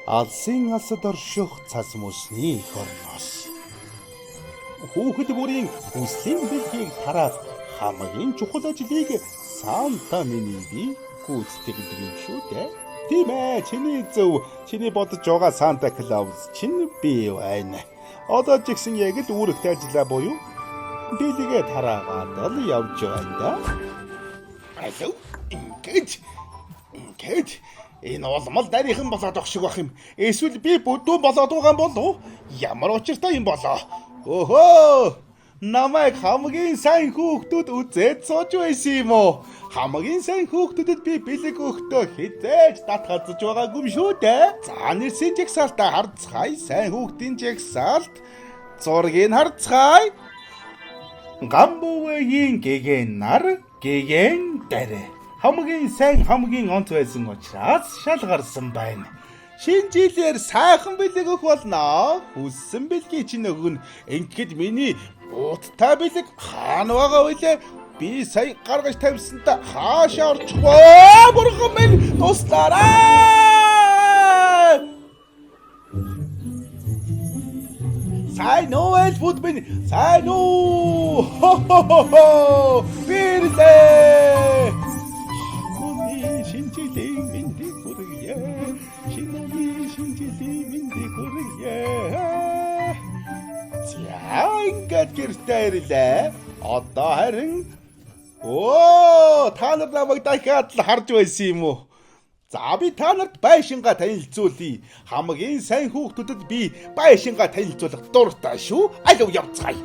Алсын алсад орших цас мөсний эх орноос. Хүүхэд бүрийн хүслийн бэлгийг тараах хамгийн чухал ажлыг Санта миний би гүйцэтгэдэг юм шүү дээ. Тийм ээ, чиний зөв, чиний бодож байгаа Санта Клаус чинь би байна. Одоо ч гэсэн яг л үүрэгтэй ажиллаа буюу бэлгээ тараагаад л явж байна да. Алуу, ингэж энэ олмол дарийнхан болоод ах шиг бах юм. Эсвэл би бүдүүн болоод байгаа юм болов? Ямар учиртай юм болоо? Өхөө! Намайг хамгийн сайн хүүхдүүд үзээд сууж байсан юм уу? Хамгийн сайн хүүхдүүдэд би бэлэг өгтөө хизээж татгалзаж байгаагүй юм шүү дээ. За нэрсийн жагсаалтаа харцгаая. Сайн хүүхдийн жагсаалт. Зургийг харцгаая. Гамбуугийн гэгэн нар гэгэн дээрээ. Хамгийн сайн хамгийн онц байсан учраас шалгарсан байна. Шинэ жилээр сайхан бэлэг өгөх болно. Хүссэн бэлгийг чинь өгнө. Ингээд миний бууттай бэлэг хаана байгаа вэ? Би сая гаргаж тавьсанта хаашаа орчих вэ? Бурхан минь туслаарай! Сайн уу эльфүүд минь? Сайн уу? Хо! Бирлээ! Шинэ жилийн мэндийг хүргье. Шинэ жилийн мэндийг хүргье. Ингээд гэртээ ирлээ. Одоо харин та нар намайг дахиад л харж байсан юм уу? За би та нарт байшингаа танилцуулъя. Хамгийн сайн хүүхдүүдэд би байшингаа танилцуулах дуртай шүү. Алуу явцгаая.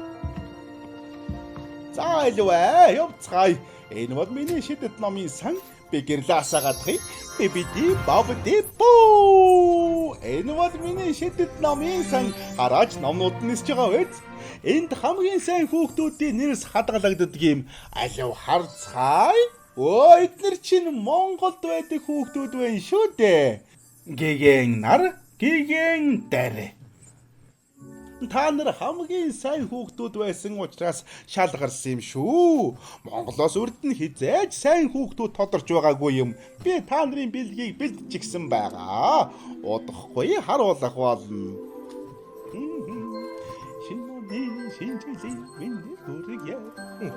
За алуу явцгаая. Энэ бол миний шидэт номын сан. Би гэрлаасаа гадахыг. Бибиди бабди боо. Энэ бол миний шидэт номын сан. Хараач номнууд нь нисэж байгаа биз? Энд хамгийн сайн хүүхдүүдийн нэрс хадгалагддаг юм. Алуу харцгаая. Эдгээр чинь Монголд байдаг хүүхдүүд байна шүү дээ. Гэгэн нар, гэгэн дээр. Та нар хамгийн сайн хүүхдүүд байсан учраас шалгарсан юм шүү. Монголоос урд нь хизээж сайн хүүхдүүд тодорч байгаагүй юм. Би та нарын бэлгийг бэлдчихсэн байгаа. Удахгүй харуулах болно.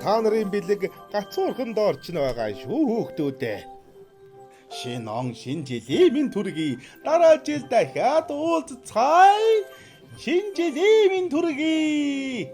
Та нарын бэлэг гацуурханд орчин байгаа шүү хүүхдүүдээ. Шинэ он шинэ жилийн минь төргий. Дараа жил дахиад уулзцгаая. Шинэ жилийн минь төргий.